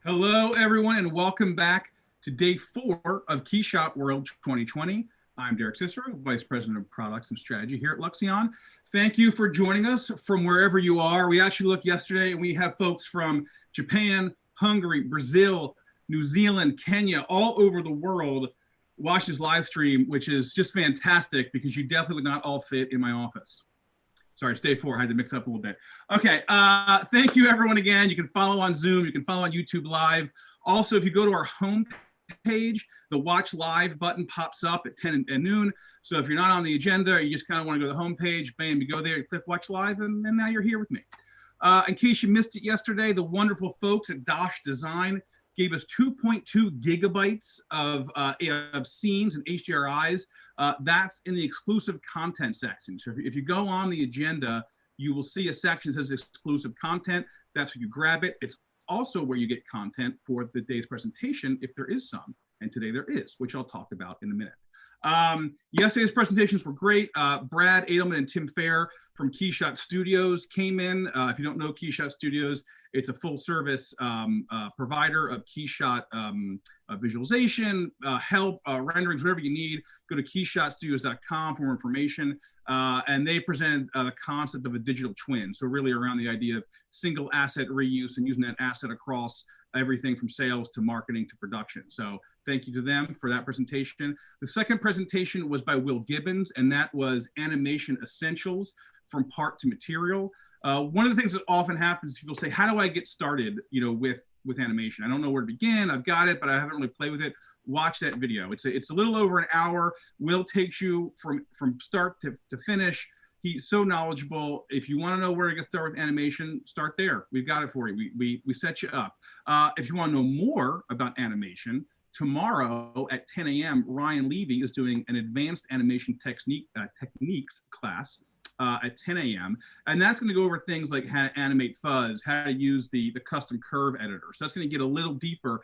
Hello, everyone, and welcome back to day 4 of KeyShot World 2020. I'm Derek Cicero, Vice President of Products and Strategy here at Luxion. Thank you for joining us from wherever you are. We actually looked yesterday, and we have folks from Japan, Hungary, Brazil, New Zealand, Kenya, all over the world watch this live stream, which is just fantastic because you definitely would not all fit in my office. Sorry, it's day 4. I had to mix up a little bit. Okay, thank you everyone again. You can follow on Zoom. You can follow on YouTube Live. Also, if you go to our home page, the Watch Live button pops up at 10 and noon. So if you're not on the agenda, you just kind of want to go to the home page, bam, you go there, you click Watch Live, and now you're here with me. In case you missed it yesterday, the wonderful folks at Dosh Design gave us 2.2 gigabytes of scenes and HDRIs. That's in the exclusive content section. So if you go on the agenda, you will see a section that says exclusive content. That's where you grab it. It's also where you get content for the day's presentation, if there is some. And today there is, which I'll talk about in a minute. Yesterday's presentations were great. Brad Edelman and Tim Fair from KeyShot Studios came in. If you don't know KeyShot Studios, it's a full service provider of KeyShot visualization, help, renderings, whatever you need. Go to keyshotstudios.com for more information. And they presented the concept of a digital twin. So really around the idea of single asset reuse and using that asset across everything from sales to marketing to production. So thank you to them for that presentation. The second presentation was by Will Gibbons, and that was Animation Essentials from Part to Material. One of the things that often happens is people say, how do I get started, with animation? I don't know where to begin. I've got it, but I haven't really played with it. Watch that video. It's a little over an hour. Will takes you from start to finish. He's so knowledgeable. If you want to know where to get started with animation, start there. We've got it for you. We set you up. If you want to know more about animation, tomorrow at 10 a.m., Ryan Levy is doing an advanced animation techniques class at 10 a.m. And that's going to go over things like how to animate fuzz, how to use the custom curve editor. So that's going to get a little deeper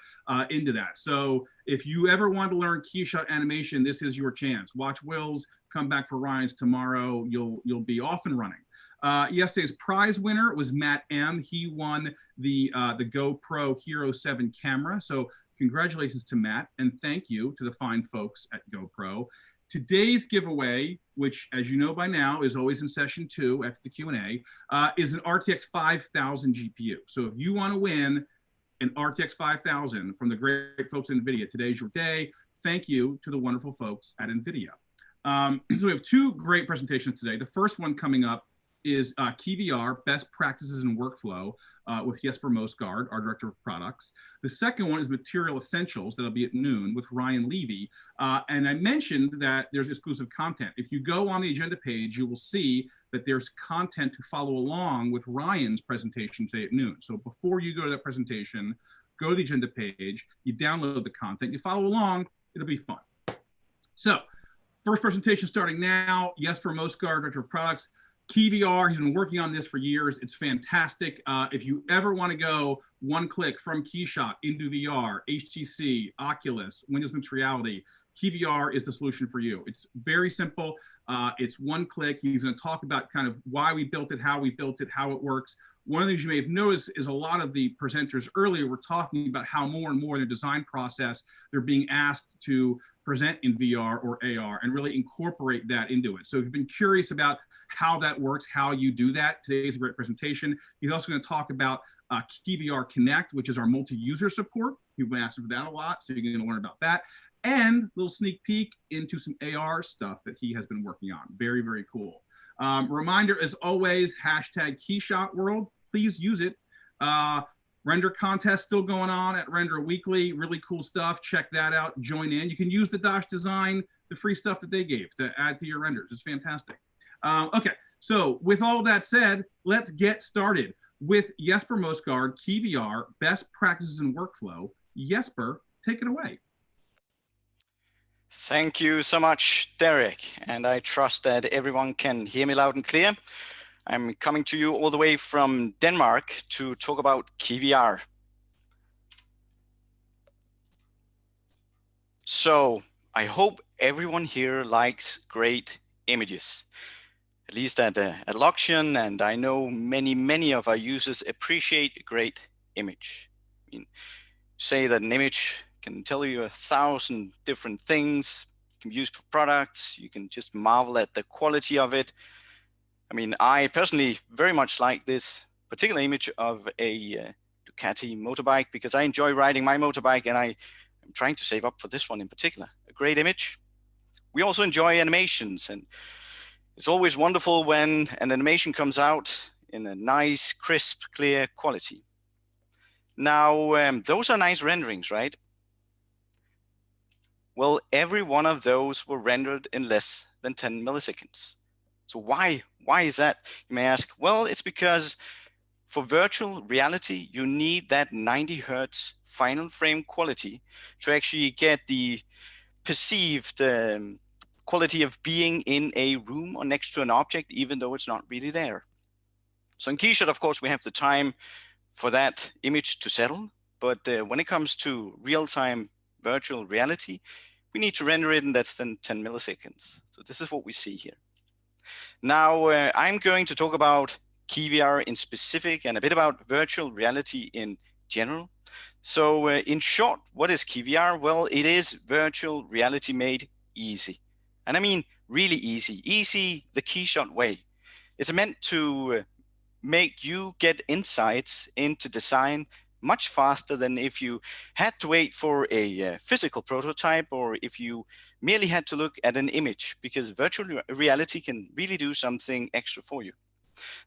into that. So if you ever want to learn KeyShot animation, this is your chance. Watch Will's, come back for Ryan's tomorrow. You'll be off and running. Yesterday's prize winner was Matt M. He won the GoPro Hero 7 camera. So congratulations to Matt, and thank you to the fine folks at GoPro. Today's giveaway, which, as you know by now, is always in session 2 after the Q&A, is an RTX 5000 GPU. So if you want to win an RTX 5000 from the great folks at NVIDIA, today's your day. Thank you to the wonderful folks at NVIDIA. So we have 2 great presentations today. The first one coming up is KeyVR, Best Practices in Workflow with Jesper Mosegaard, our Director of Products. The second one is Material Essentials, that'll be at noon with Ryan Levy. And I mentioned that there's exclusive content. If you go on the agenda page, you will see that there's content to follow along with Ryan's presentation today at noon. So before you go to that presentation, go to the agenda page, you download the content, you follow along, it'll be fun. So first presentation starting now, Jesper Mosegaard, Director of Products. KeyVR, he's been working on this for years. It's fantastic. If you ever want to go one click from KeyShot into VR, HTC, Oculus, Windows Mixed Reality, KeyVR is the solution for you. It's very simple. It's one click. He's going to talk about kind of why we built it, how it works. One of the things you may have noticed is a lot of the presenters earlier were talking about how more and more in their design process, they're being asked to present in VR or AR and really incorporate that into it. So if you've been curious about how that works, how you do that, today's a great presentation. He's also going to talk about KeyVR Connect, which is our multi-user support. You've been asking for that a lot, so you're going to learn about that. And a little sneak peek into some AR stuff that he has been working on. Very, very cool. Reminder, as always, hashtag KeyShotWorld. Please use it. Render contest still going on at Render Weekly. Really cool stuff. Check that out. Join in. You can use the Dosh Design, the free stuff that they gave to add to your renders. It's fantastic. Okay, so with all that said, let's get started with Jesper Mosegaard, KeyVR, Best Practices in Workflow. Jesper, take it away. Thank you so much, Derek. And I trust that everyone can hear me loud and clear. I'm coming to you all the way from Denmark to talk about KeyVR. So I hope everyone here likes great images, at least at Luxion, and I know many of our users appreciate a great image. I mean, say that an image can tell you 1,000 different things. It can be used for products. You can just marvel at the quality of it. I mean, I personally very much like this particular image of a Ducati motorbike because I enjoy riding my motorbike, and I am trying to save up for this one in particular. A great image. We also enjoy animations, and it's always wonderful when an animation comes out in a nice, crisp, clear quality. Now, those are nice renderings, right? Well, every one of those were rendered in less than 10 milliseconds. So why is that, you may ask? Well, it's because for virtual reality, you need that 90 Hertz final frame quality to actually get the perceived quality of being in a room or next to an object, even though it's not really there. So in KeyShot, of course, we have the time for that image to settle. But when it comes to real-time virtual reality, we need to render it in less than 10 milliseconds. So this is what we see here. Now, I'm going to talk about KeyVR in specific and a bit about virtual reality in general. So in short, what is KeyVR? Well, it is virtual reality made easy. And I mean really easy the KeyShot way. It's meant to make you get insights into design much faster than if you had to wait for a physical prototype or if you merely had to look at an image, because virtual reality can really do something extra for you.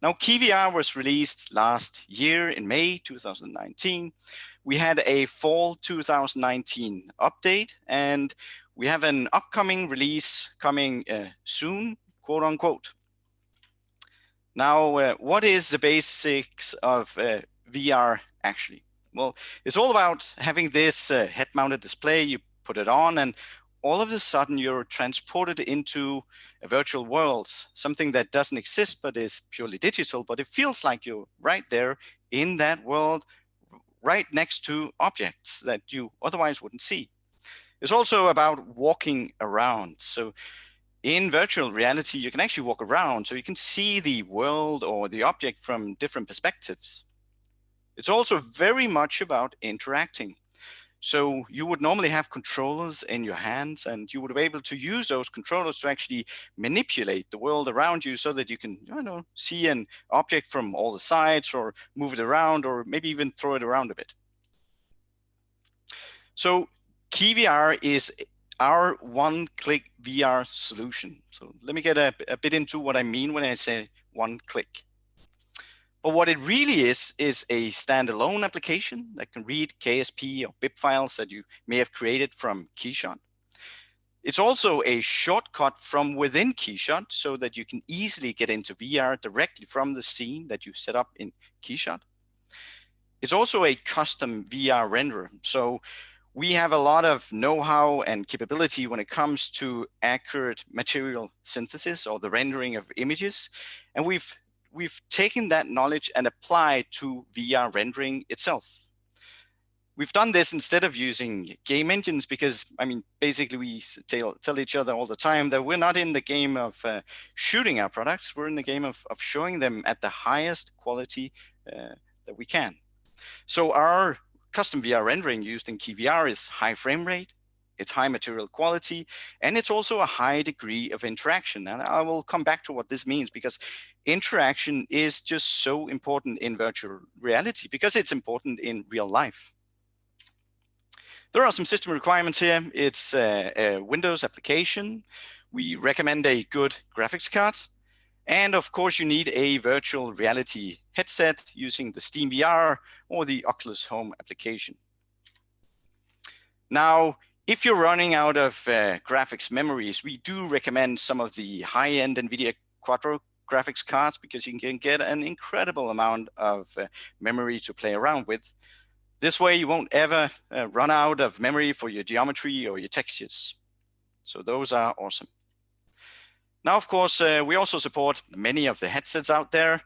Now, KeyVR was released last year in May 2019. We had a fall 2019 update, and we have an upcoming release coming soon, quote unquote. Now, what is the basics of VR actually? Well, it's all about having this head-mounted display. You put it on, and all of a sudden you're transported into a virtual world, something that doesn't exist but is purely digital, but it feels like you're right there in that world, right next to objects that you otherwise wouldn't see. It's also about walking around. So in virtual reality, you can actually walk around, so you can see the world or the object from different perspectives. It's also very much about interacting. So you would normally have controllers in your hands, and you would be able to use those controllers to actually manipulate the world around you so that you can, see an object from all the sides or move it around or maybe even throw it around a bit. So KeyVR is our one-click VR solution. So let me get a bit into what I mean when I say one click. But what it really is a standalone application that can read KSP or BIP files that you may have created from KeyShot. It's also a shortcut from within KeyShot so that you can easily get into VR directly from the scene that you set up in KeyShot. It's also a custom VR renderer. So we have a lot of know-how and capability when it comes to accurate material synthesis or the rendering of images. And we've taken that knowledge and applied to VR rendering itself. We've done this instead of using game engines because, basically we tell each other all the time that we're not in the game of shooting our products. We're in the game of showing them at the highest quality that we can. So our custom VR rendering used in KeyVR is high frame rate, it's high material quality, and it's also a high degree of interaction. And I will come back to what this means, because interaction is just so important in virtual reality because it's important in real life. There are some system requirements here. It's a Windows application. We recommend a good graphics card. And of course, you need a virtual reality headset using the Steam VR or the Oculus Home application. Now, if you're running out of graphics memories, we do recommend some of the high-end NVIDIA Quadro graphics cards because you can get an incredible amount of memory to play around with. This way, you won't ever run out of memory for your geometry or your textures. So those are awesome. Now, of course, we also support many of the headsets out there.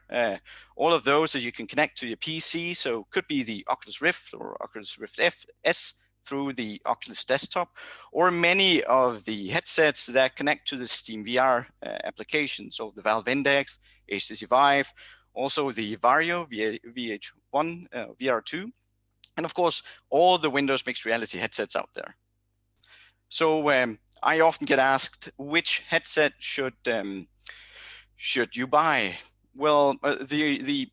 All of those that you can connect to your PC. So could be the Oculus Rift or Oculus Rift S through the Oculus desktop, or many of the headsets that connect to the Steam VR application. So the Valve Index, HTC Vive, also the Vario VH1 VR2. and of course, all the Windows mixed reality headsets out there. So I often get asked, which headset should you buy? Well, the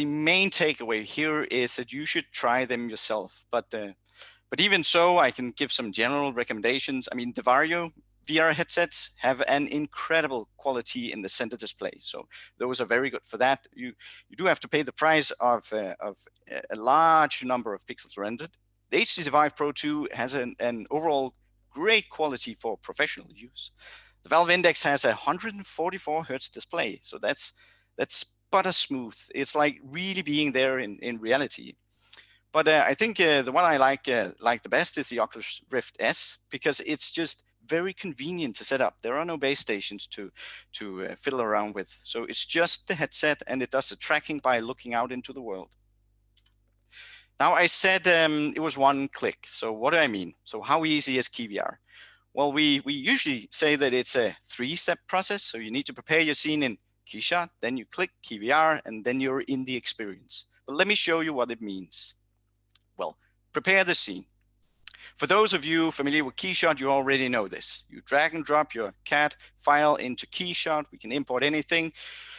main takeaway here is that you should try them yourself. But even so, I can give some general recommendations. I mean, the Vario VR headsets have an incredible quality in the center display, so those are very good for that. You do have to pay the price of a large number of pixels rendered. The HTC Vive Pro 2 has an overall great quality for professional use. The Valve Index has a 144 Hertz display, so that's butter smooth. It's like really being there in reality. But I think the one I like the best is the Oculus Rift S, because it's just very convenient to set up. There are no base stations to fiddle around with. So it's just the headset, and it does the tracking by looking out into the world. Now, I said it was one click. So what do I mean? So how easy is KeyVR? Well, we usually say that it's a 3-step process. So you need to prepare your scene in KeyShot, then you click KeyVR, and then you're in the experience. But let me show you what it means. Well, prepare the scene. For those of you familiar with KeyShot, you already know this. You drag and drop your CAD file into KeyShot. We can import anything,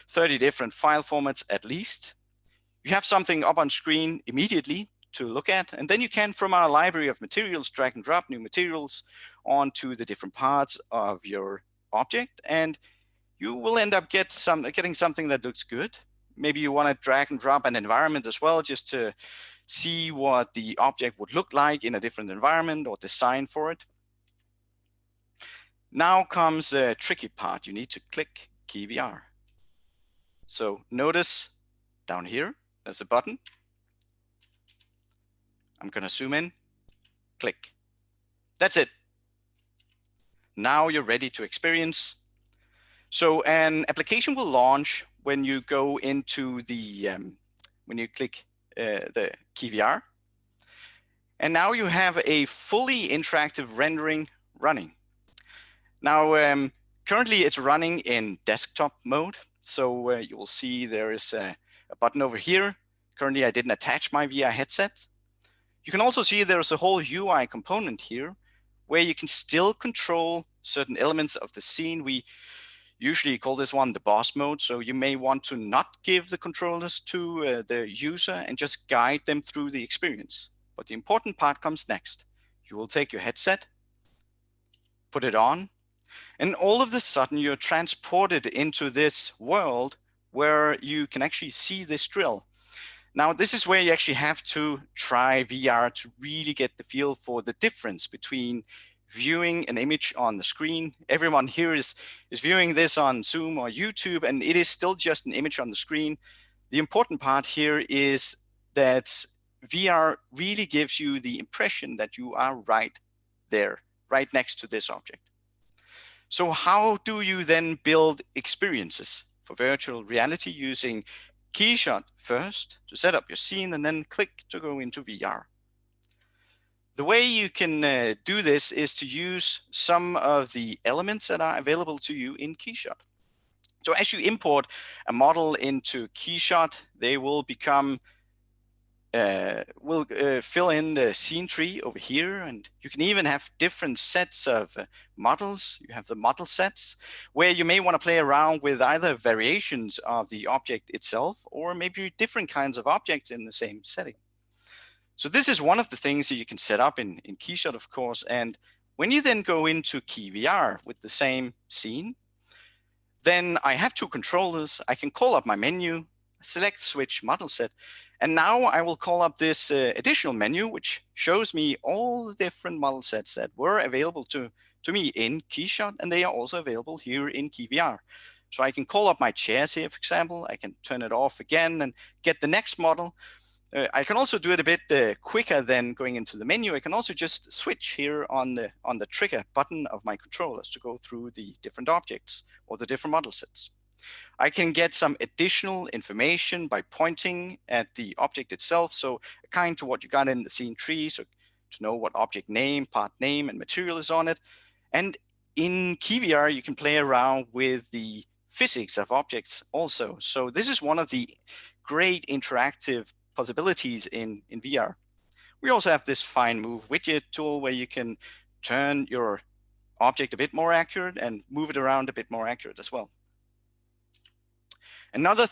30 different file formats at least. You have something up on screen immediately to look at, and then you can, from our library of materials, drag and drop new materials onto the different parts of your object, and you will end up getting something that looks good. Maybe you want to drag and drop an environment as well, just to see what the object would look like in a different environment or design for it. Now comes the tricky part. You need to click KeyVR. So notice down here, there's a button. I'm going to zoom in, click. That's it. Now you're ready to experience. So an application will launch when you go into the, when you click the KeyVR. And now you have a fully interactive rendering running. Now, currently it's running in desktop mode. So you will see there is a button over here. Currently, I didn't attach my VR headset. You can also see there's a whole UI component here where you can still control certain elements of the scene. We usually call this one the boss mode. So you may want to not give the controllers to the user and just guide them through the experience. But the important part comes next. You will take your headset, put it on, and all of a sudden you're transported into this world where you can actually see this drill. Now, this is where you actually have to try VR to really get the feel for the difference between viewing an image on the screen. Everyone here is viewing this on Zoom or YouTube, and it is still just an image on the screen. The important part here is that VR really gives you the impression that you are right there, right next to this object. So how do you then build experiences for virtual reality using KeyShot first to set up your scene and then click to go into VR? The way you can do this is to use some of the elements that are available to you in KeyShot. So as you import a model into KeyShot, they will become fill in the scene tree over here, and you can even have different sets of models. You have the model sets where you may want to play around with either variations of the object itself or maybe different kinds of objects in the same setting. So this is one of the things that you can set up in KeyShot, of course. And when you then go into KeyVR with the same scene, then I have two controllers. I can call up my menu, select switch model set, and now I will call up this additional menu, which shows me all the different model sets that were available to me in KeyShot, and they are also available here in KeyVR. So I can call up my chairs here, for example. I can turn it off again and get the next model. I can also do it a bit quicker than going into the menu. I can also just switch here on the trigger button of my controllers to go through the different objects or the different model sets. I can get some additional information by pointing at the object itself. So kind to what you got in the scene tree, so to know what object name, part name, and material is on it. And in KeyVR, you can play around with the physics of objects also. So this is one of the great interactive possibilities in VR. We also have this fine move widget tool where you can turn your object a bit more accurate and move it around a bit more accurate as well. Another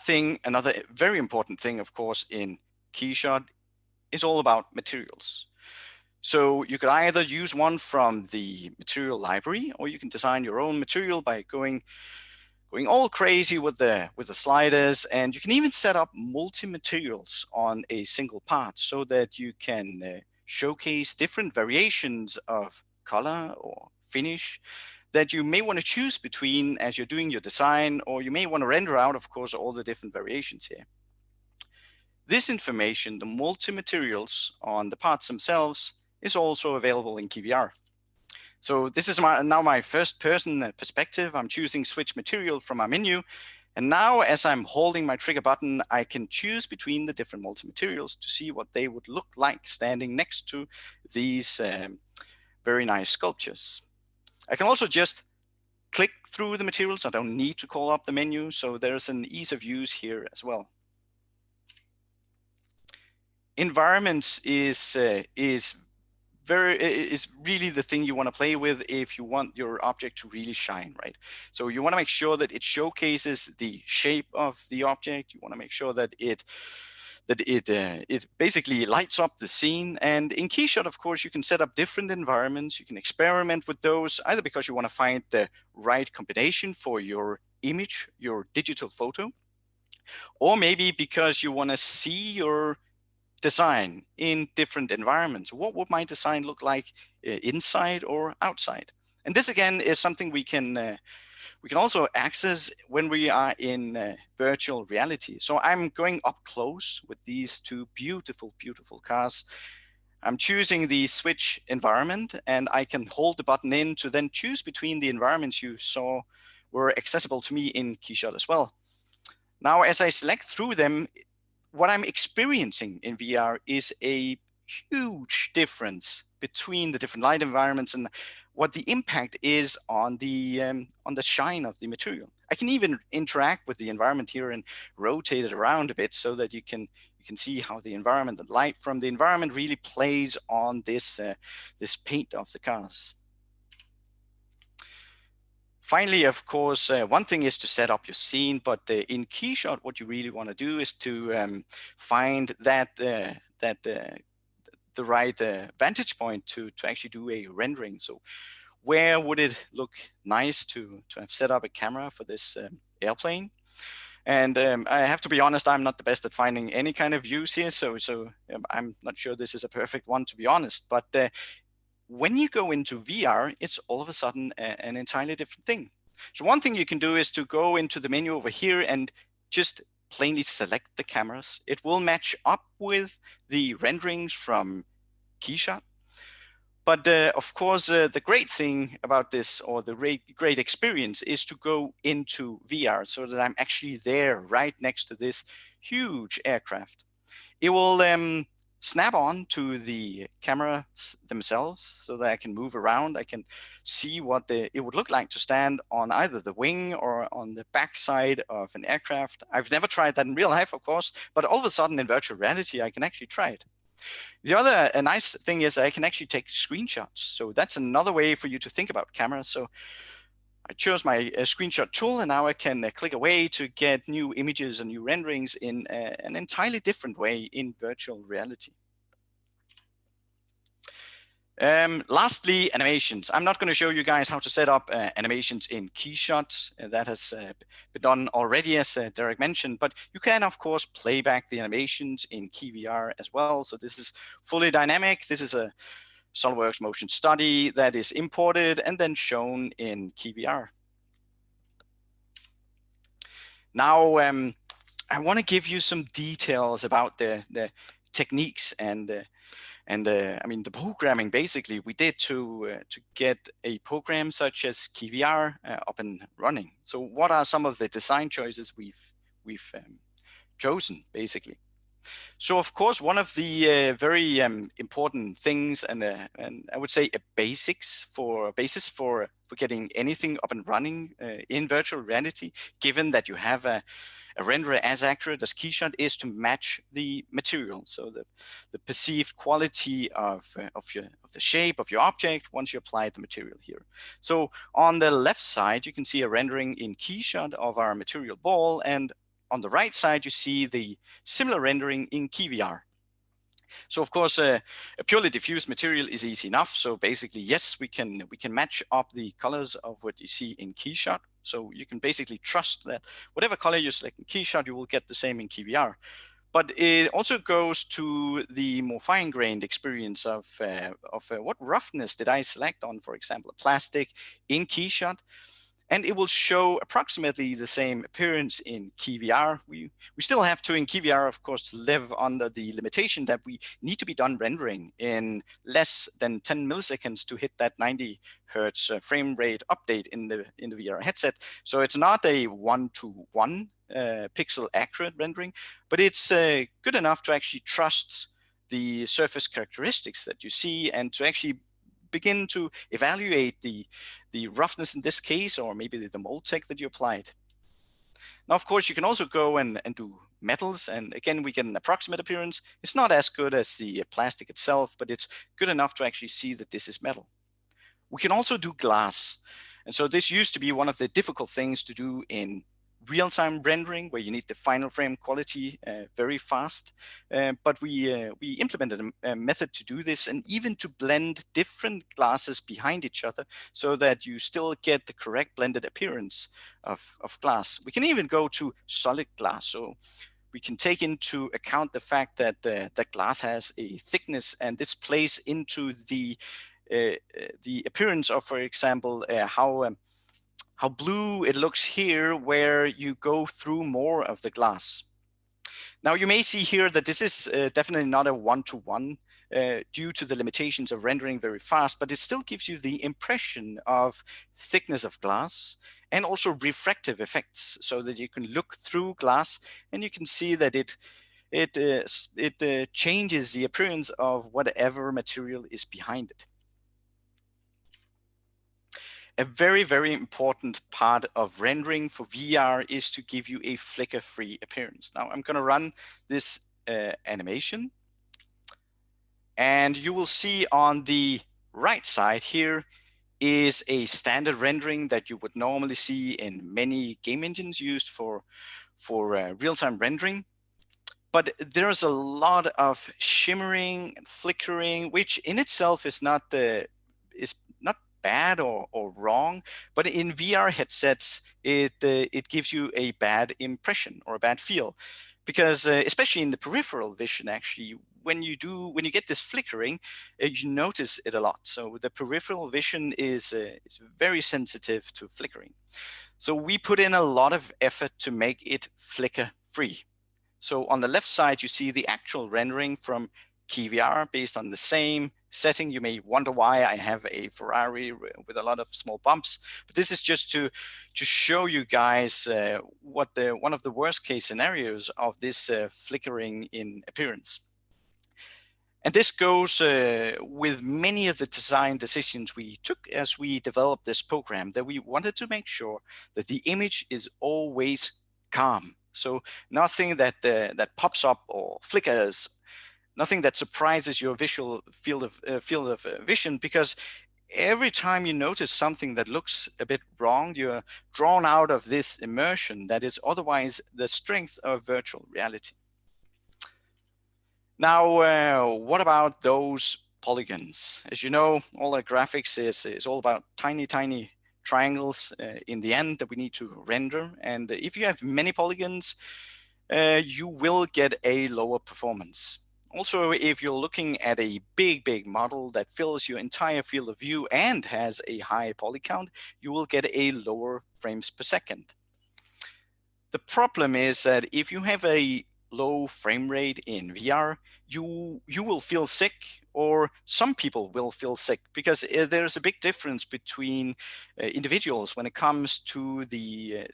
very important thing, of course, in KeyShot is all about materials. So you could either use one from the material library, or you can design your own material by going all crazy with the sliders, and you can even set up multi-materials on a single part so that you can showcase different variations of color or finish that you may want to choose between as you're doing your design, or you may want to render out, of course, all the different variations here. This information, the multi-materials on the parts themselves, is also available in KeyVR. So this is now my first person perspective. I'm choosing switch material from our menu. And now as I'm holding my trigger button, I can choose between the different multi-materials to see what they would look like standing next to these very nice sculptures. I can also just click through the materials. I don't need to call up the menu. So there's an ease of use here as well. Environments is really the thing you want to play with if you want your object to really shine, right? So you want to make sure that it showcases the shape of the object. You want to make sure that it basically lights up the scene. And in KeyShot, of course, you can set up different environments. You can experiment with those, either because you want to find the right combination for your image, your digital photo, or maybe because you want to see your design in different environments. What would my design look like inside or outside? And this again is something we can also access when we are in virtual reality. So I'm going up close with these two beautiful, beautiful cars. I'm choosing the switch environment, and I can hold the button in to then choose between the environments you saw were accessible to me in KeyShot as well. Now, as I select through them, what I'm experiencing in VR is a huge difference between the different light environments and what the impact is on the shine of the material. I can even interact with the environment here and rotate it around a bit so that you can see how the environment, the light from the environment really plays on this paint of the cars. Finally, of course, one thing is to set up your scene, but in KeyShot, what you really want to do is to find the right vantage point to actually do a rendering. So where would it look nice to have set up a camera for this airplane? And I have to be honest, I'm not the best at finding any kind of views here, so I'm not sure this is a perfect one, to be honest. But when you go into VR, it's all of a sudden an entirely different thing. So one thing you can do is to go into the menu over here and just plainly select the cameras. It will match up with the renderings from KeyShot. But of course, the great thing about this, or the great experience, is to go into VR so that I'm actually there right next to this huge aircraft. It will snap on to the cameras themselves so that I can move around. I can see what it would look like to stand on either the wing or on the backside of an aircraft. I've never tried that in real life, of course, but all of a sudden in virtual reality, I can actually try it. The other nice thing is I can actually take screenshots. So that's another way for you to think about cameras. So I chose my screenshot tool, and now I can click away to get new images and new renderings in an entirely different way in virtual reality. Lastly, animations. I'm not going to show you guys how to set up animations in KeyShot. That has been done already, as Derek mentioned, but you can, of course, play back the animations in KeyVR as well. So this is fully dynamic. This is a SOLIDWORKS motion study that is imported and then shown in KeyVR. Now, I want to give you some details about the techniques and I mean the programming basically we did to get a program such as KeyVR up and running. So what are some of the design choices we've chosen basically? So of course, one of the very important things, and I would say a basis for getting anything up and running in virtual reality, given that you have a renderer as accurate as KeyShot is to match the material, so the perceived quality of the shape of your object once you apply the material here. So on the left side, you can see a rendering in KeyShot of our material ball, and on the right side, you see the similar rendering in KeyVR. So of course, a purely diffuse material is easy enough. So basically, yes, we can match up the colors of what you see in KeyShot. So you can basically trust that whatever color you select in KeyShot, you will get the same in KeyVR. But it also goes to the more fine-grained experience of what roughness did I select on, for example, a plastic in KeyShot. And it will show approximately the same appearance in KeyVR. We still have to, in KeyVR, of course, to live under the limitation that we need to be done rendering in less than 10 milliseconds to hit that 90 hertz frame rate update in the VR headset. So it's not a one-to-one pixel accurate rendering, but it's good enough to actually trust the surface characteristics that you see and to actually begin to evaluate the roughness in this case, or maybe the mold tech that you applied. Now, of course, you can also go and do metals. And again, we get an approximate appearance. It's not as good as the plastic itself, but it's good enough to actually see that this is metal. We can also do glass. And so this used to be one of the difficult things to do in real-time rendering, where you need the final frame quality very fast. But we implemented a method to do this, and even to blend different glasses behind each other so that you still get the correct blended appearance of glass. We can even go to solid glass. So we can take into account the fact that that glass has a thickness, and this plays into the appearance of, for example, how blue it looks here where you go through more of the glass. Now you may see here that this is definitely not a one-to-one due to the limitations of rendering very fast, but it still gives you the impression of thickness of glass and also refractive effects, so that you can look through glass and you can see that it changes the appearance of whatever material is behind it. A very, very important part of rendering for VR is to give you a flicker-free appearance. Now I'm going to run this animation, and you will see on the right side here is a standard rendering that you would normally see in many game engines used for real-time rendering. But there's a lot of shimmering and flickering, which in itself is not bad or wrong, but in VR headsets, it gives you a bad impression or a bad feel, because especially in the peripheral vision, actually, when you get this flickering, you notice it a lot. So the peripheral vision is very sensitive to flickering. So we put in a lot of effort to make it flicker free. So on the left side, you see the actual rendering from KeyVR based on the same setting. You may wonder why I have a Ferrari with a lot of small bumps, but this is just to show you guys what one of the worst case scenarios of this flickering in appearance. And this goes with many of the design decisions we took as we developed this program, that we wanted to make sure that the image is always calm. So nothing that pops up or flickers, nothing that surprises your visual field of vision, because every time you notice something that looks a bit wrong, you're drawn out of this immersion that is otherwise the strength of virtual reality. Now, what about those polygons? As you know, all our graphics is all about tiny, tiny triangles in the end that we need to render. And if you have many polygons, you will get a lower performance. Also, if you're looking at a big model that fills your entire field of view and has a high poly count, you will get a lower frames per second. The problem is that if you have a low frame rate in VR, you will feel sick, or some people will feel sick, because there's a big difference between individuals when it comes to the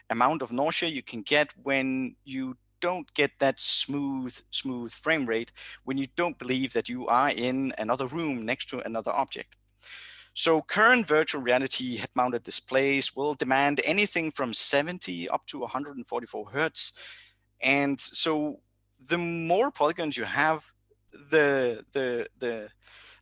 amount of nausea you can get when you don't get that smooth frame rate, when you don't believe that you are in another room next to another object. So current virtual reality head-mounted displays will demand anything from 70 up to 144 hertz. And so the more polygons you have, the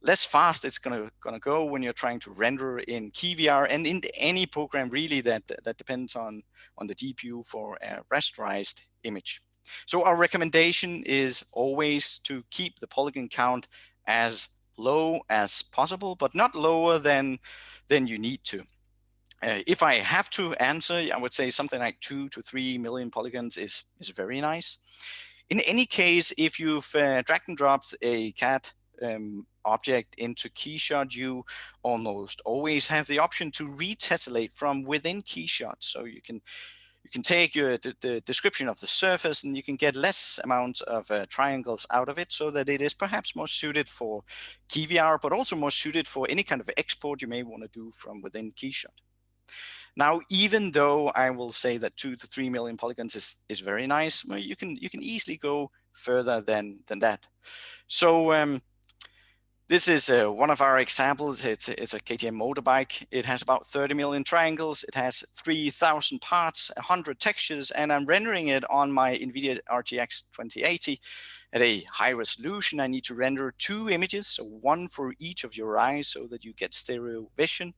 less fast it's gonna go when you're trying to render in KeyVR and in any program really that depends on the GPU for a rasterized image. So our recommendation is always to keep the polygon count as low as possible, but not lower than you need to. If I have to answer, I would say something like 2 to 3 million polygons is very nice. In any case, if you've drag and dropped a CAD object into KeyShot, you almost always have the option to retessellate from within KeyShot. So you can take the description of the surface and you can get less amount of triangles out of it, so that it is perhaps more suited for KeyVR, but also more suited for any kind of export you may want to do from within KeyShot. Now, even though I will say that 2 to 3 million polygons is very nice, well, you can easily go further than that. So this is one of our examples. It's a KTM motorbike. It has about 30 million triangles. It has 3,000 parts, 100 textures, and I'm rendering it on my NVIDIA RTX 2080 at a high resolution. I need to render 2 images, so one for each of your eyes, so that you get stereo vision.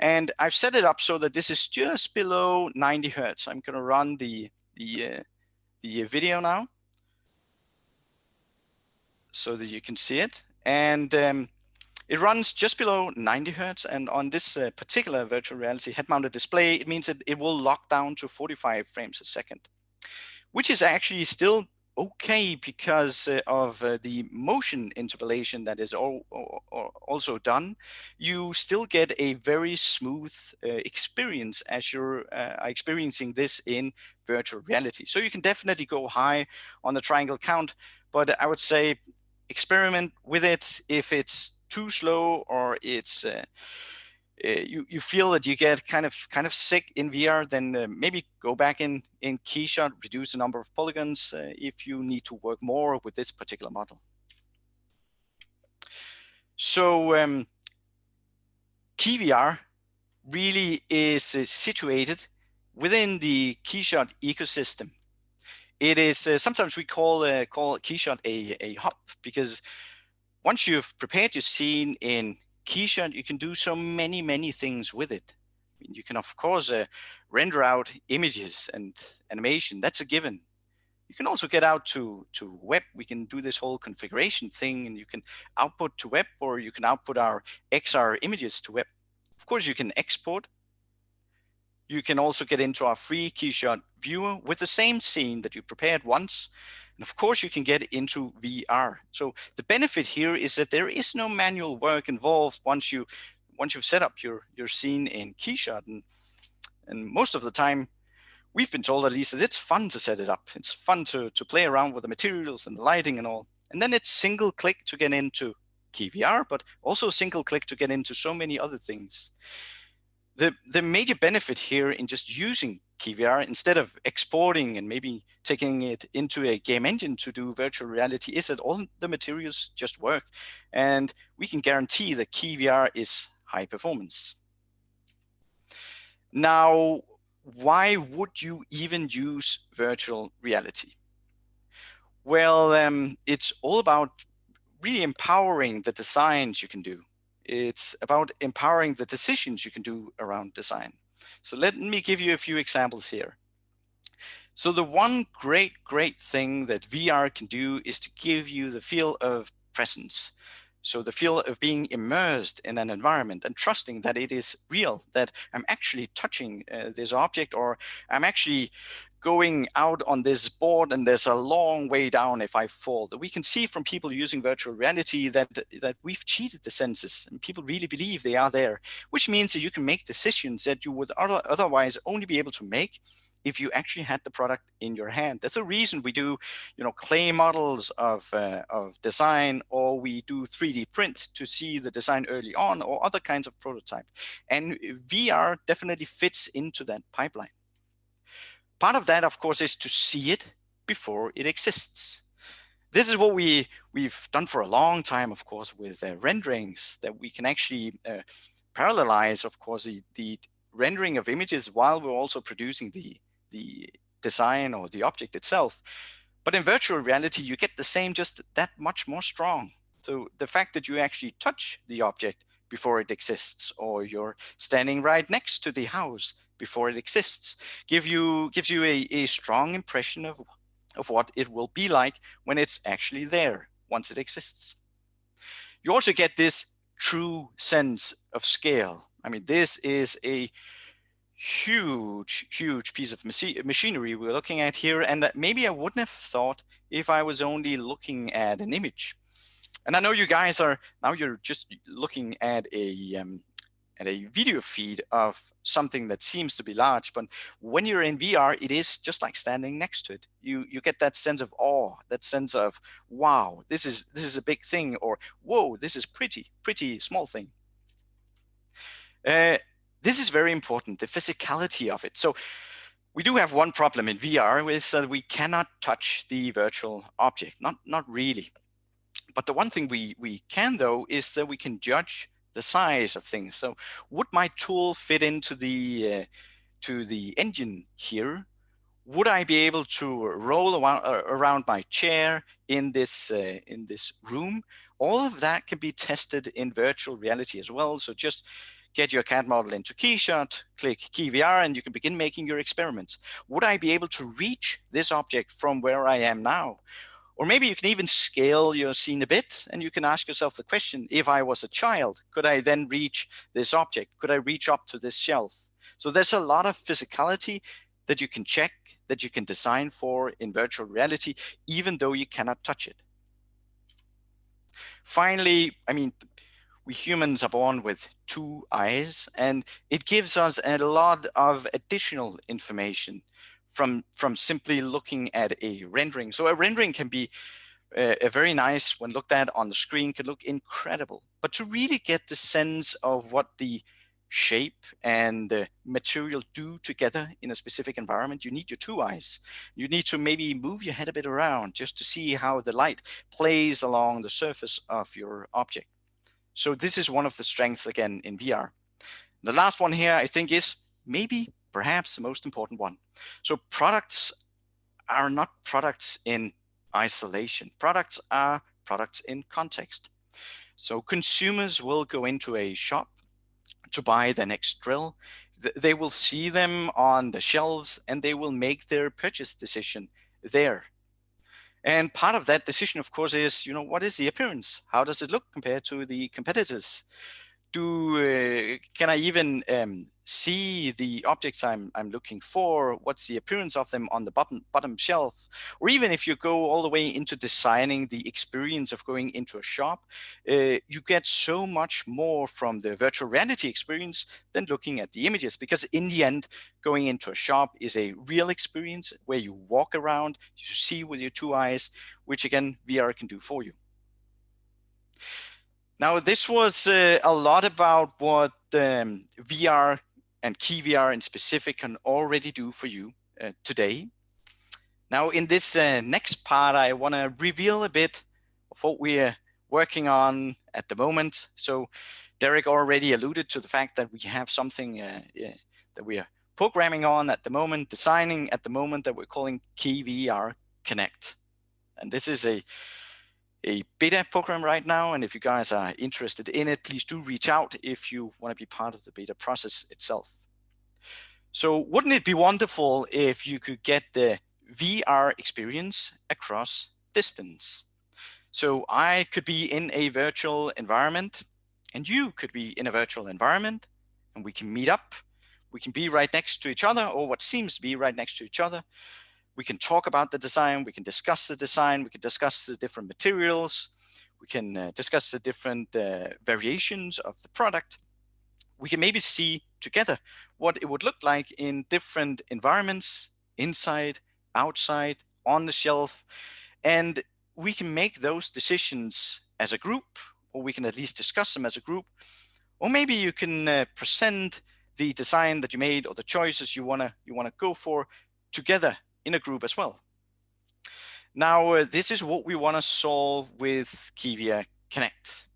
And I've set it up so that this is just below 90 hertz. I'm going to run the video now so that you can see it. And it runs just below 90 hertz. And on this particular virtual reality head-mounted display, it means that it will lock down to 45 frames a second, which is actually still okay because of the motion interpolation that is also done. You still get a very smooth experience as you're experiencing this in virtual reality. So you can definitely go high on the triangle count, but I would say experiment with it. If it's too slow or it's you feel that you get kind of sick in VR, then maybe go back in KeyShot, reduce the number of polygons if you need to work more with this particular model. So KeyVR really is situated within the KeyShot ecosystem. It is sometimes we call KeyShot a hub, because once you've prepared your scene in KeyShot, you can do so many things with it. I mean, you can of course render out images and animation. That's a given. You can also get out to web. We can do this whole configuration thing, and you can output to web, or you can output our XR images to web. Of course, you can export. You can also get into our free KeyShot viewer with the same scene that you prepared once. And of course, you can get into VR. So the benefit here is that there is no manual work involved once you've set up your scene in KeyShot. And most of the time, we've been told at least that it's fun to set it up. It's fun to play around with the materials and the lighting and all. And then it's single click to get into KeyVR, but also single click to get into so many other things. The major benefit here in just using KeyVR instead of exporting and maybe taking it into a game engine to do virtual reality is that all the materials just work, and we can guarantee that KeyVR is high performance. Now, why would you even use virtual reality? Well, it's all about really empowering the designs you can do. It's about empowering the decisions you can do around design. So let me give you a few examples here. So the one great thing that VR can do is to give you the feel of presence. So the feel of being immersed in an environment and trusting that it is real, that I'm actually touching this object, or I'm actually going out on this board and there's a long way down if I fall. That we can see from people using virtual reality that we've cheated the senses, and people really believe they are there, which means that you can make decisions that you would otherwise only be able to make if you actually had the product in your hand. That's a reason we do, clay models of design, or we do 3D print to see the design early on, or other kinds of prototype. And VR definitely fits into that pipeline. Part of that, of course, is to see it before it exists. This is what we've done for a long time, of course, with renderings, that we can actually parallelize, of course, the rendering of images while we're also producing the design or the object itself. But in virtual reality, you get the same, just that much more strong. So the fact that you actually touch the object before it exists, or you're standing right next to the house before it exists, gives you a strong impression of what it will be like when it's actually there, once it exists. You also get this true sense of scale. I mean, this is a huge piece of machinery we're looking at here, and that maybe I wouldn't have thought if I was only looking at an image. And I know you guys are now, you're just looking at a video feed of something that seems to be large, but when you're in VR, it is just like standing next to it. You get that sense of awe, that sense of, wow, this is a big thing, or whoa, this is pretty small thing. This is very important, the physicality of it. So we do have one problem in VR, is that we cannot touch the virtual object, not really. But the one thing we can, though, is that we can judge the size of things. So would my tool fit into the engine here? Would I be able to roll around my chair in this room? All of that can be tested in virtual reality as well. So just get your CAD model into KeyShot, click KeyVR, and you can begin making your experiments. Would I be able to reach this object from where I am now? Or maybe you can even scale your scene a bit, and you can ask yourself the question, if I was a child, could I then reach this object? Could I reach up to this shelf? So there's a lot of physicality that you can check, that you can design for in virtual reality, even though you cannot touch it. Finally, I mean, we humans are born with two eyes, and it gives us a lot of additional information from simply looking at a rendering. So a rendering can be a very nice, when looked at on the screen, can look incredible. But to really get the sense of what the shape and the material do together in a specific environment, you need your two eyes. You need to maybe move your head a bit around just to see how the light plays along the surface of your object. So this is one of the strengths, again, in VR. The last one here, I think, is maybe perhaps the most important one. So products are not products in isolation. Products are products in context. So consumers will go into a shop to buy the next drill. They will see them on the shelves, and they will make their purchase decision there. And part of that decision, of course, is, what is the appearance? How does it look compared to the competitors? Can I even see the objects I'm looking for? What's the appearance of them on the bottom shelf? Or even if you go all the way into designing the experience of going into a shop, you get so much more from the virtual reality experience than looking at the images, because in the end, going into a shop is a real experience where you walk around, you see with your two eyes, which again, VR can do for you. Now, this was a lot about what VR and KeyVR in specific can already do for you today. Now, in this next part, I want to reveal a bit of what we're working on at the moment. So Derek already alluded to the fact that we have something that we are programming on at the moment, designing at the moment, that we're calling KeyVR Connect. And this is a beta program right now, and if you guys are interested in it, please do reach out if you want to be part of the beta process itself. So wouldn't it be wonderful if you could get the VR experience across distance? So I could be in a virtual environment, and you could be in a virtual environment, and we can meet up. We can be right next to each other, or what seems to be right next to each other. We can talk about the design, we can discuss the design, we can discuss the different materials, we can discuss the different variations of the product. We can maybe see together what it would look like in different environments, inside, outside, on the shelf, and we can make those decisions as a group, or we can at least discuss them as a group, or maybe you can present the design that you made or the choices you wanna go for together in a group as well. Now, this is what we want to solve with KeyVR Connect.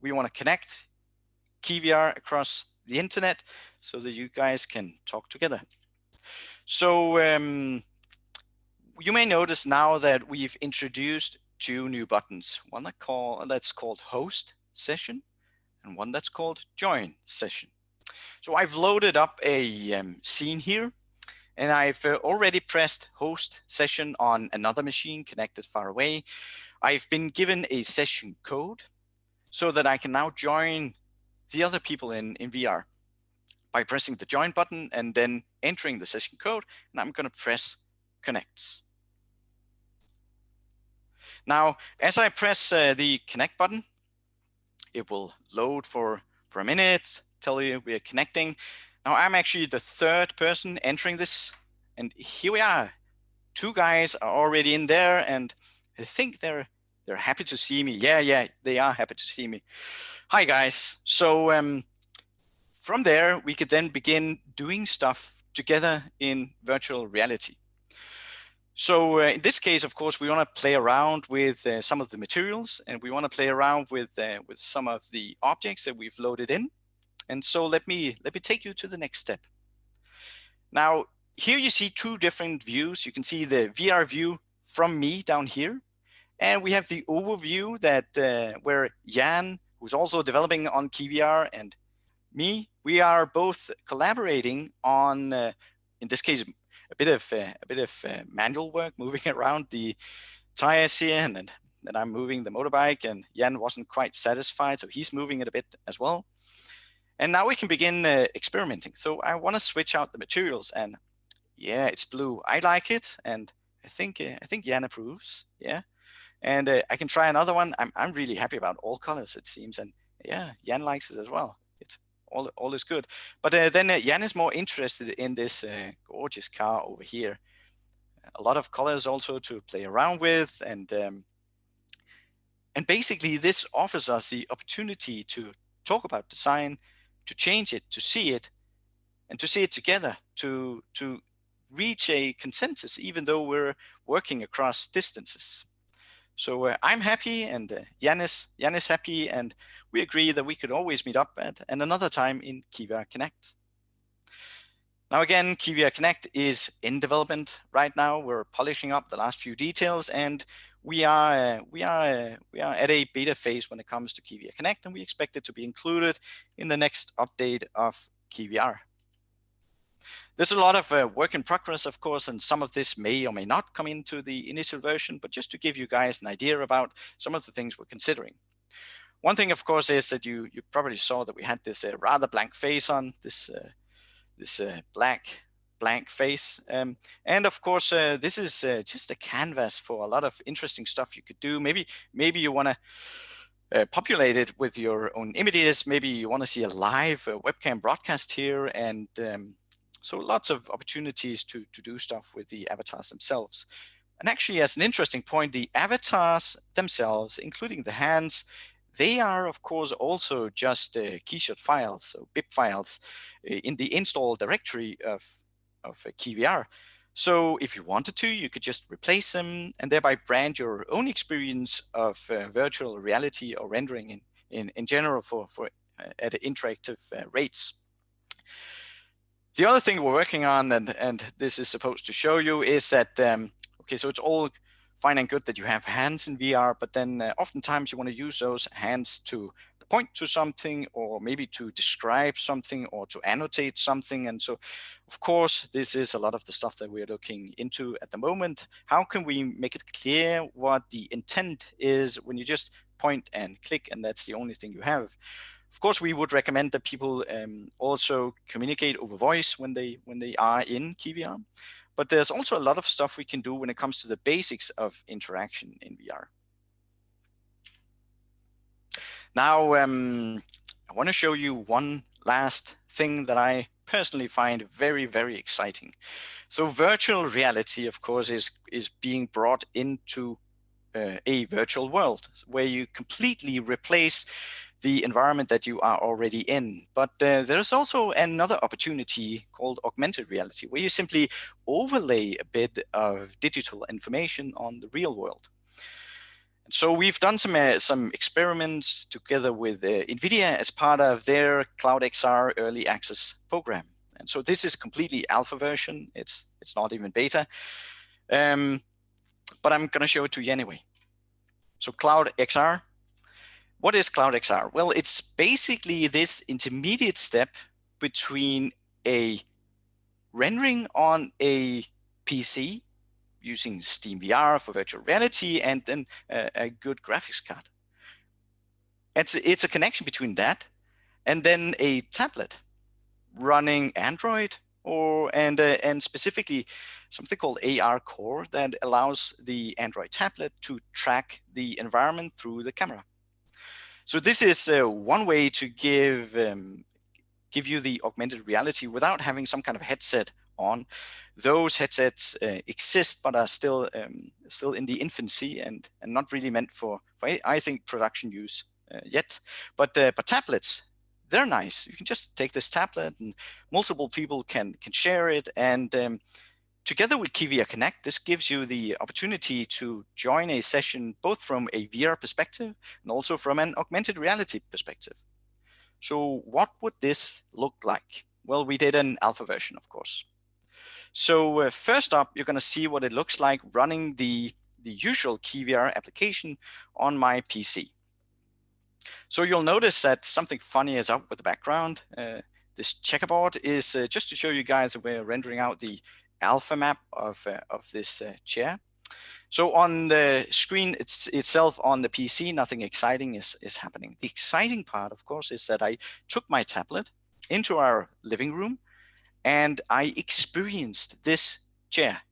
We want to connect KeyVR across the internet so that you guys can talk together. So you may notice now that we've introduced two new buttons, one that's called Host Session and one that's called Join Session. So I've loaded up a scene here, and I've already pressed Host Session on another machine connected far away. I've been given a session code so that I can now join the other people in VR by pressing the Join button and then entering the session code, and I'm going to press Connect. Now, as I press the Connect button, it will load for a minute, tell you we are connecting. Now I'm actually the third person entering this, and here we are. Two guys are already in there, and I think they're happy to see me. Yeah, they are happy to see me. Hi guys. So from there, we could then begin doing stuff together in virtual reality. So in this case, of course, we want to play around with some of the materials, and we want to play around with some of the objects that we've loaded in. And so let me take you to the next step. Now, here you see two different views. You can see the VR view from me down here, and we have the overview that where Jan, who's also developing on KeyVR, and me, we are both collaborating on, in this case, a bit of manual work, moving around the tires here, and then I'm moving the motorbike, and Jan wasn't quite satisfied, so he's moving it a bit as well. And now we can begin experimenting. So I want to switch out the materials, and yeah, it's blue. I like it, and I think Jan approves. Yeah, and I can try another one. I'm really happy about all colors, it seems, and yeah, Jan likes it as well. It's all is good. But then Jan is more interested in this gorgeous car over here. A lot of colors also to play around with, and basically this offers us the opportunity to talk about design, to change it, to see it, and to see it together, to reach a consensus, even though we're working across distances. So I'm happy, and Jan is happy, and we agree that we could always meet up at another time in KeyVR Connect. Now again, KeyVR Connect is in development right now. We're polishing up the last few details, and we are at a beta phase when it comes to KeyVR Connect, and we expect it to be included in the next update of KeyVR. There's a lot of work in progress, of course, and some of this may or may not come into the initial version, but just to give you guys an idea about some of the things we're considering. One thing, of course, is that you probably saw that we had this rather blank face on this blank face. And of course, this is just a canvas for a lot of interesting stuff you could do. Maybe you want to populate it with your own images. Maybe you want to see a live webcam broadcast here, and so lots of opportunities to do stuff with the avatars themselves. And actually, as an interesting point, the avatars themselves, including the hands, they are, of course, also just KeyShot files, so BIP files, in the install directory of KeyVR. So if you wanted to, you could just replace them and thereby brand your own experience of virtual reality or rendering in general for at interactive rates. The other thing we're working on, and this is supposed to show you, is that, okay, so it's all fine and good that you have hands in VR, but then oftentimes you want to use those hands to point to something, or maybe to describe something, or to annotate something. And so, of course, this is a lot of the stuff that we're looking into at the moment. How can we make it clear what the intent is when you just point and click, and that's the only thing you have? Of course, we would recommend that people also communicate over voice when they are in KeyVR. But there's also a lot of stuff we can do when it comes to the basics of interaction in VR. Now, I want to show you one last thing that I personally find very, very exciting. So virtual reality, of course, is being brought into a virtual world where you completely replace the environment that you are already in. But there's also another opportunity called augmented reality, where you simply overlay a bit of digital information on the real world. So we've done some experiments together with NVIDIA as part of their Cloud XR early access program. And so this is completely alpha version. It's not even beta, but I'm going to show it to you anyway. So Cloud XR. What is Cloud XR? Well, it's basically this intermediate step between a rendering on a PC using SteamVR for virtual reality and then a good graphics card. It's a connection between that and then a tablet running Android and specifically something called AR Core that allows the Android tablet to track the environment through the camera. So this is one way to give you the augmented reality without having some kind of headset on. Those headsets exist, but are still in the infancy and not really meant for I think production use yet. But tablets, they're nice. You can just take this tablet and multiple people can share it. And together with KeyVR Connect, this gives you the opportunity to join a session both from a VR perspective and also from an augmented reality perspective. So what would this look like? Well, we did an alpha version, of course. So first up, you're going to see what it looks like running the usual KeyVR application on my PC. So you'll notice that something funny is up with the background. This checkerboard is just to show you guys that we're rendering out the alpha map of this chair. So on the screen itself on the PC, nothing exciting is happening. The exciting part, of course, is that I took my tablet into our living room and I experienced this chair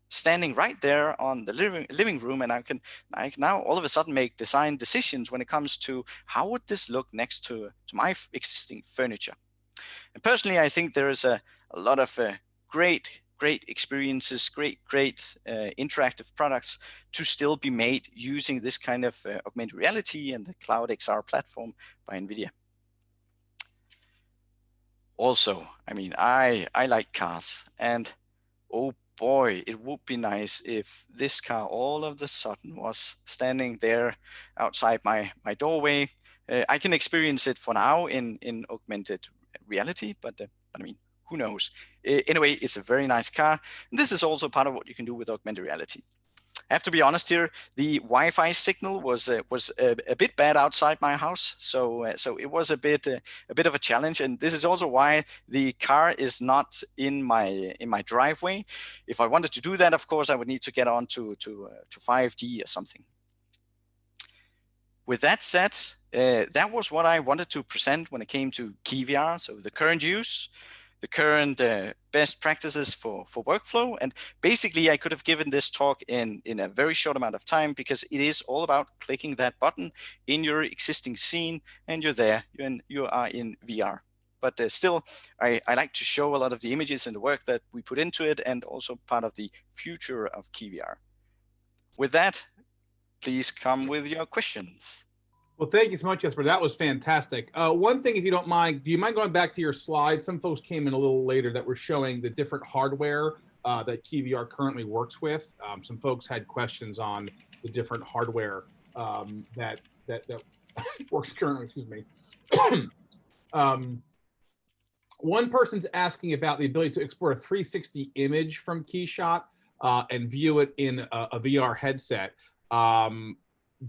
standing right there on the living room, and I can now all of a sudden make design decisions when it comes to how would this look next to my existing furniture. And personally, I think there is a lot of great experiences, great interactive products to still be made using this kind of augmented reality and the Cloud XR platform by NVIDIA. Also, I mean, I like cars, and oh boy, it would be nice if this car all of a sudden was standing there outside my doorway. I can experience it for now in augmented reality, but I mean, who knows? Anyway, it's a very nice car. And this is also part of what you can do with augmented reality. I have to be honest here, the Wi-Fi signal was a bit bad outside my house, so it was a bit of a challenge. And this is also why the car is not in my driveway. If I wanted to do that, of course, I would need to get on to 5G or something. With that said, that was what I wanted to present when it came to KeyVR. So the current use, the current best practices for workflow. And basically, I could have given this talk in a very short amount of time because it is all about clicking that button in your existing scene and you're there, you are in VR. But still, I like to show a lot of the images and the work that we put into it and also part of the future of KeyVR. With that, please come with your questions. Well, thank you so much, Jesper. That was fantastic. One thing, if you don't mind, do you mind going back to your slides? Some folks came in a little later that were showing the different hardware that KeyVR currently works with. Some folks had questions on the different hardware that works currently. Excuse me. One person's asking about the ability to export a 360 image from KeyShot and view it in a VR headset.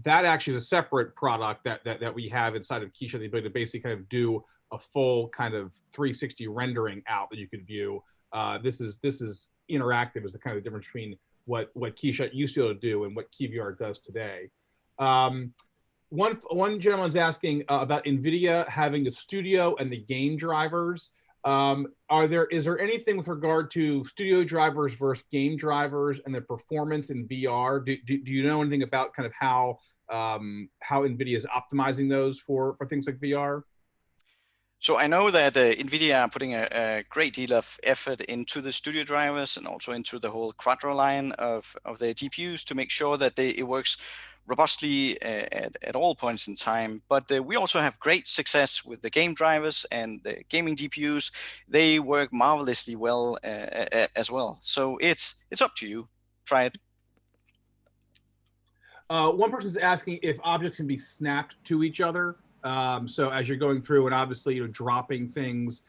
That actually is a separate product that we have inside of KeyShot, the ability to basically kind of do a full kind of 360 rendering out that you could view. This is interactive is the kind of difference between what KeyShot used to be able to do and what KeyVR does today. One gentleman's asking about NVIDIA having the studio and the game drivers. Is there anything with regard to studio drivers versus game drivers and the performance in VR? Do you know anything about kind of how NVIDIA is optimizing those for things like VR? So I know that NVIDIA are putting a great deal of effort into the studio drivers and also into the whole Quadro line of their GPUs to make sure that it works robustly at all points in time. But we also have great success with the game drivers and the gaming GPUs. They work marvelously well as well. So it's up to you. Try it. One person's asking if objects can be snapped to each other. So as you're going through and obviously you're dropping things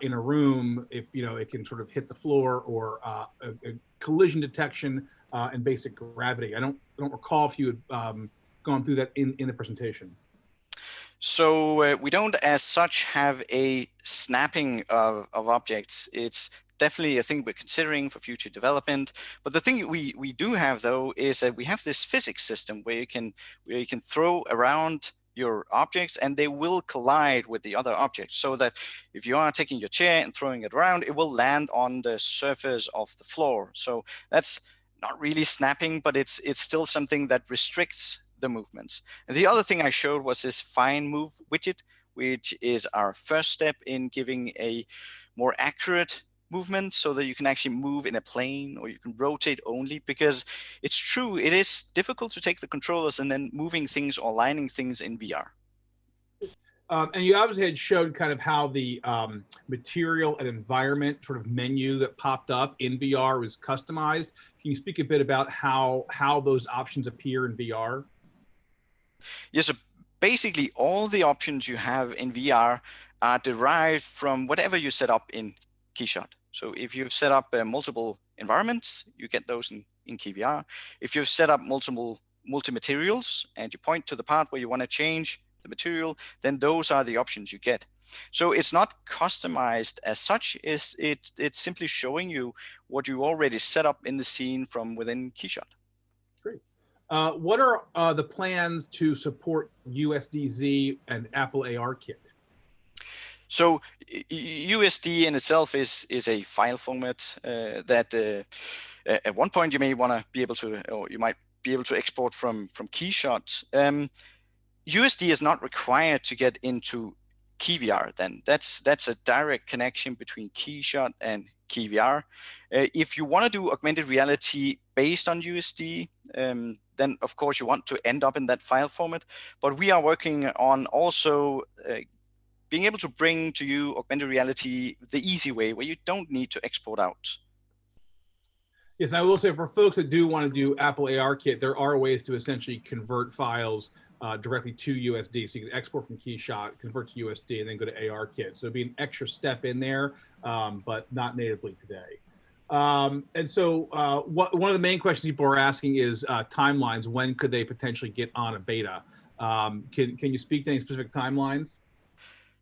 in a room, if it can sort of hit the floor, or a collision detection and basic gravity. I don't recall if you had gone through that in the presentation. So we don't as such have a snapping of objects. It's definitely a thing we're considering for future development. But the thing we do have, though, is that we have this physics system where you can throw around your objects and they will collide with the other objects, so that if you are taking your chair and throwing it around, it will land on the surface of the floor. So that's not really snapping, but it's still something that restricts the movements. And the other thing I showed was this fine move widget, which is our first step in giving a more accurate movement, so that you can actually move in a plane, or you can rotate only, because it's true, it is difficult to take the controllers and then moving things or aligning things in VR. And you obviously had showed kind of how the material and environment sort of menu that popped up in VR was customized. Can you speak a bit about how those options appear in VR? Yes, so basically all the options you have in VR are derived from whatever you set up in KeyShot. So if you've set up multiple environments, you get those in KeyVR. If you've set up multi-materials and you point to the part where you want to change the material, then those are the options you get. So it's not customized as such. It's simply showing you what you already set up in the scene from within KeyShot. Great. What are the plans to support USDZ and Apple AR Kit? So USD in itself is a file format that at one point you may want to be able to, or you might be able to export from KeyShot. USD is not required to get into KeyVR. Then that's a direct connection between KeyShot and KeyVR. If you want to do augmented reality based on USD, then of course you want to end up in that file format. But we are working on also being able to bring to you augmented reality the easy way, where you don't need to export out. Yes, I will say for folks that do want to do Apple AR Kit, there are ways to essentially convert files directly to USD. So you can export from KeyShot, convert to USD, and then go to AR Kit. So it'd be an extra step in there, but not natively today. And so one of the main questions people are asking is timelines. When could they potentially get on a beta? Can you speak to any specific timelines?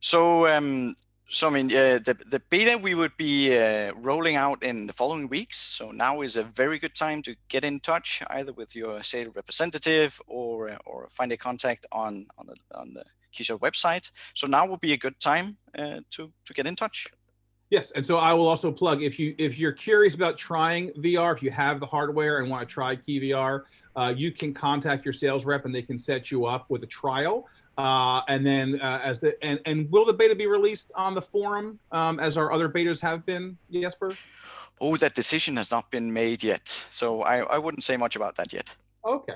So, I mean, the beta we would be rolling out in the following weeks. So now is a very good time to get in touch, either with your sales representative or find a contact on the KeyShot website. So now would be a good time to get in touch. Yes, and so I will also plug, if you're curious about trying VR, if you have the hardware and want to try KeyVR, you can contact your sales rep and they can set you up with a trial. And then and will the beta be released on the forum as our other betas have been, Jesper? Oh, that decision has not been made yet. So I wouldn't say much about that yet. Okay.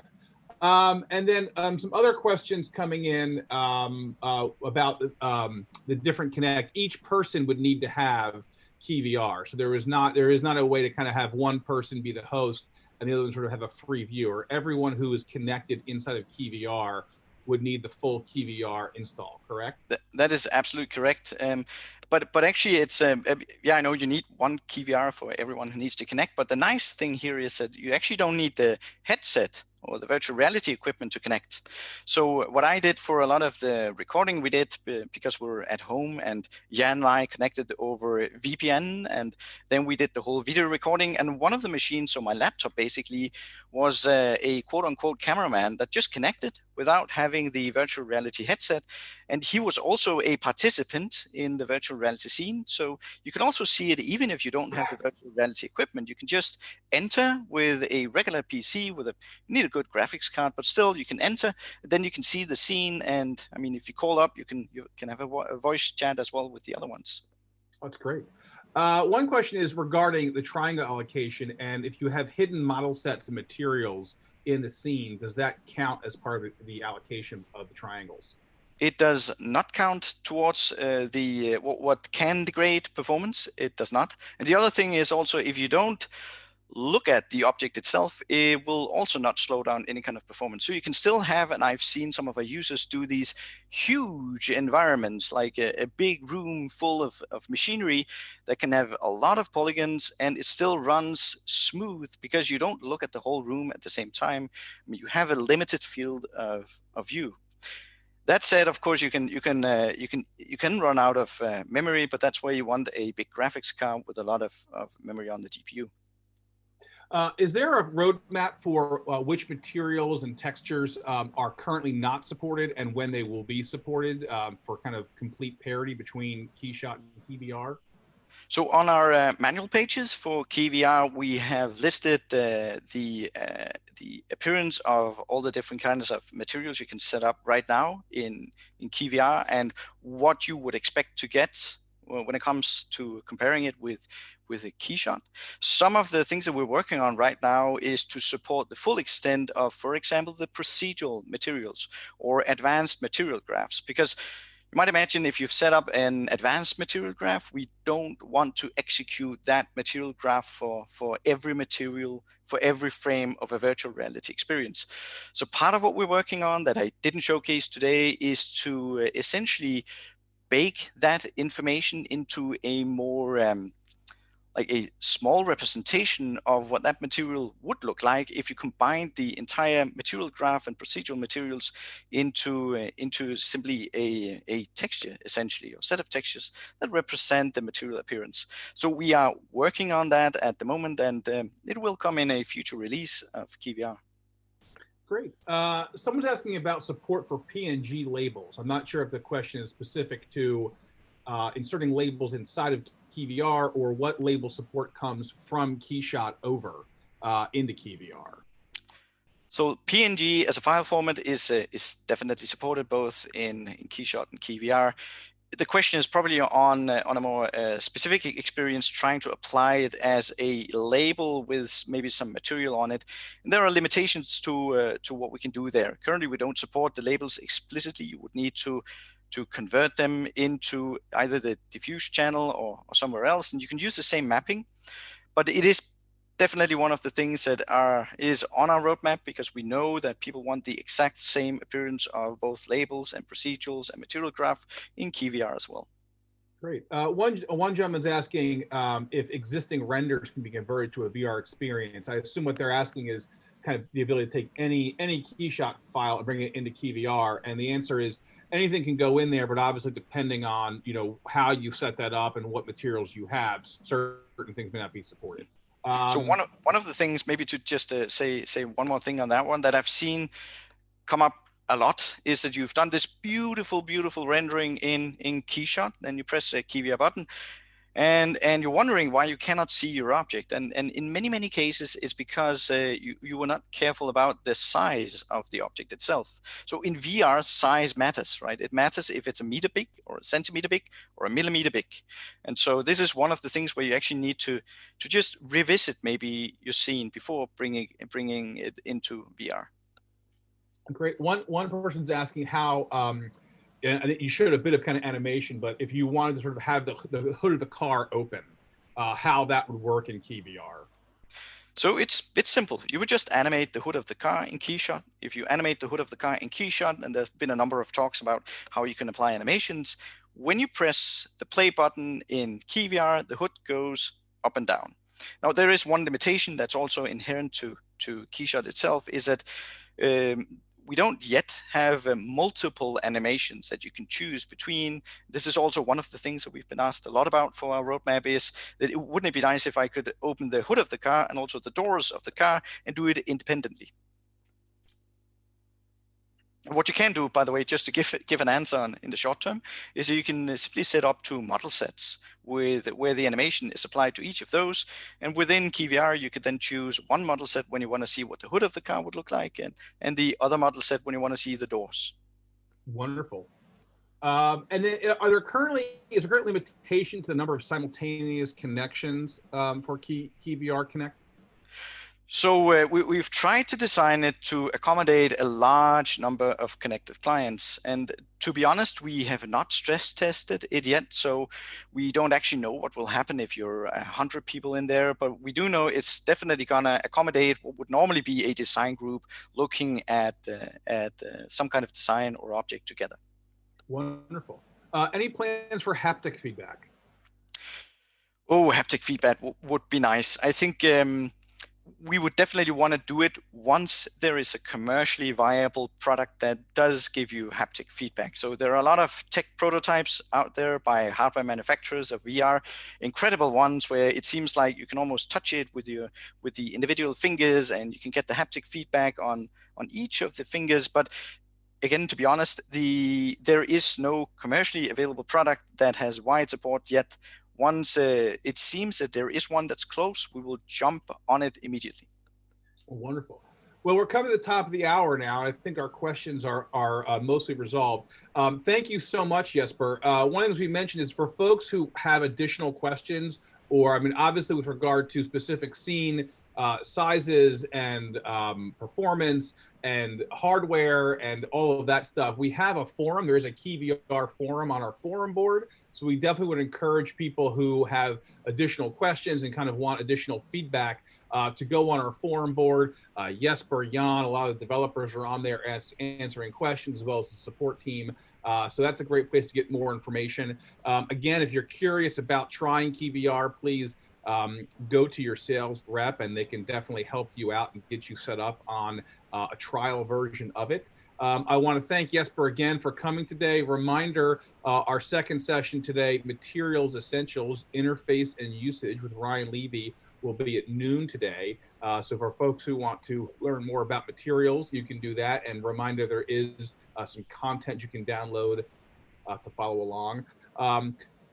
And then some other questions coming in about the different Connect. Each person would need to have KeyVR. So there is not a way to kind of have one person be the host and the other one sort of have a free view. Or everyone who is connected inside of KeyVR would need the full KeyVR install, correct? That is absolutely correct. But actually, it's yeah, I know you need one KeyVR for everyone who needs to connect. But the nice thing here is that you actually don't need the headset or the virtual reality equipment to connect. So what I did for a lot of the recording, we did because we were at home, and Jan and I connected over VPN, and then we did the whole video recording. And one of the machines, so my laptop basically, was a quote-unquote cameraman that just connected without having the virtual reality headset. And he was also a participant in the virtual reality scene. So you can also see it even if you don't have the virtual reality equipment. You can just enter with a regular PC with you need a good graphics card, but still you can enter. Then you can see the scene. And I mean, if you call up, you can have a voice chat as well with the other ones. That's great. One question is regarding the triangle allocation, and if you have hidden model sets and materials in the scene, does that count as part of the allocation of the triangles? It does not count towards what can degrade performance. It does not. And the other thing is also, if you don't look at the object itself, it will also not slow down any kind of performance. So you can still have, and I've seen some of our users do these huge environments, like a big room full of machinery that can have a lot of polygons, and it still runs smooth because you don't look at the whole room at the same time. I mean, you have a limited field of view. That said, of course, you can run out of memory, but that's where you want a big graphics card with a lot of memory on the GPU. Is there a roadmap for which materials and textures are currently not supported and when they will be supported for kind of complete parity between KeyShot and KeyVR? So on our manual pages for KeyVR, we have listed the appearance of all the different kinds of materials you can set up right now in KeyVR and what you would expect to get when it comes to comparing it with a KeyShot. Some of the things that we're working on right now is to support the full extent of, for example, the procedural materials or advanced material graphs, because you might imagine if you've set up an advanced material graph, we don't want to execute that material graph for every material, for every frame of a virtual reality experience. So part of what we're working on that I didn't showcase today is to essentially bake that information into a more like a small representation of what that material would look like if you combine the entire material graph and procedural materials into simply a texture, essentially, or set of textures that represent the material appearance. So we are working on that at the moment, and it will come in a future release of KeyVR. Great. Someone's asking about support for PNG labels. I'm not sure if the question is specific to inserting labels inside of KeyVR or what label support comes from KeyShot over into KeyVR. So PNG as a file format is definitely supported both in KeyShot and KeyVR. The question is probably on a more specific experience, trying to apply it as a label with maybe some material on it. And there are limitations to what we can do there. Currently, we don't support the labels explicitly. You would need to convert them into either the diffuse channel or somewhere else, and you can use the same mapping. But it is definitely one of the things that is on our roadmap, because we know that people want the exact same appearance of both labels and procedurals and material graph in KeyVR as well. Great. One gentleman's asking if existing renders can be converted to a VR experience. I assume what they're asking is kind of the ability to take any KeyShot file and bring it into KeyVR, and the answer is anything can go in there, but obviously depending on how you set that up and what materials you have, certain things may not be supported. So one of the things, maybe to just say one more thing on that one that I've seen come up a lot, is that you've done this beautiful rendering in KeyShot, then you press the KeyVR button, and you're wondering why you cannot see your object. And in many cases, it's because you were not careful about the size of the object itself. So in VR, size matters, right? It matters if it's a meter big or a centimeter big or a millimeter big. And so this is one of the things where you actually need to just revisit maybe your scene before bringing it into VR. Great. One person's asking how, and I think you showed a bit of kind of animation, but if you wanted to sort of have the hood of the car open, how that would work in KeyVR. So it's simple. You would just animate the hood of the car in KeyShot. If you animate the hood of the car in KeyShot, and there's been a number of talks about how you can apply animations, when you press the play button in KeyVR, the hood goes up and down. Now, there is one limitation that's also inherent to KeyShot itself, is that we don't yet have multiple animations that you can choose between. This is also one of the things that we've been asked a lot about for our roadmap, is that wouldn't it be nice if I could open the hood of the car and also the doors of the car and do it independently? And what you can do, by the way, just to give an answer in the short term, is you can simply set up 2 model sets where the animation is applied to each of those. And within KeyVR, you could then choose one model set when you want to see what the hood of the car would look like, and the other model set when you want to see the doors. Wonderful. And then is there currently limitation to the number of simultaneous connections for KeyVR Connect? So we've tried to design it to accommodate a large number of connected clients. And to be honest, we have not stress tested it yet. So we don't actually know what will happen if you're 100 people in there, but we do know it's definitely gonna accommodate what would normally be a design group looking at some kind of design or object together. Wonderful. Any plans for haptic feedback? Oh, haptic feedback would be nice. I think we would definitely want to do it once there is a commercially viable product that does give you haptic feedback. So there are a lot of tech prototypes out there by hardware manufacturers of VR, incredible ones where it seems like you can almost touch it with the individual fingers, and you can get the haptic feedback on each of the fingers. But again, to be honest, there is no commercially available product that has wide support yet. Once it seems that there is one that's close, we will jump on it immediately. Wonderful. Well, we're coming to the top of the hour now. I think our questions are mostly resolved. Thank you so much, Jesper. One of the things we mentioned is for folks who have additional questions, or I mean, obviously with regard to specific scene sizes and performance and hardware and all of that stuff, we have a forum. There's a KeyVR forum on our forum board. So we definitely would encourage people who have additional questions and kind of want additional feedback to go on our forum board. Jesper, Jan, a lot of the developers are on there answering questions, as well as the support team. So that's a great place to get more information. Again, if you're curious about trying KeyVR, please go to your sales rep, and they can definitely help you out and get you set up on a trial version of it. I want to thank Jesper again for coming today. Reminder, our second session today, Materials Essentials, Interface and Usage with Ryan Levy, will be at noon today. So for folks who want to learn more about materials, you can do that. And reminder, there is some content you can download to follow along.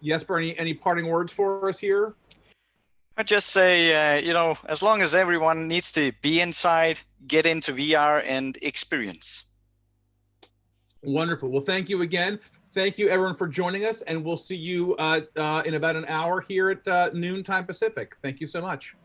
Jesper, any parting words for us here? I just say, you know, as long as everyone needs to be inside, get into VR and experience. Wonderful. Well, thank you again. Thank you, everyone, for joining us, and we'll see you in about an hour here at noon time Pacific. Thank you so much.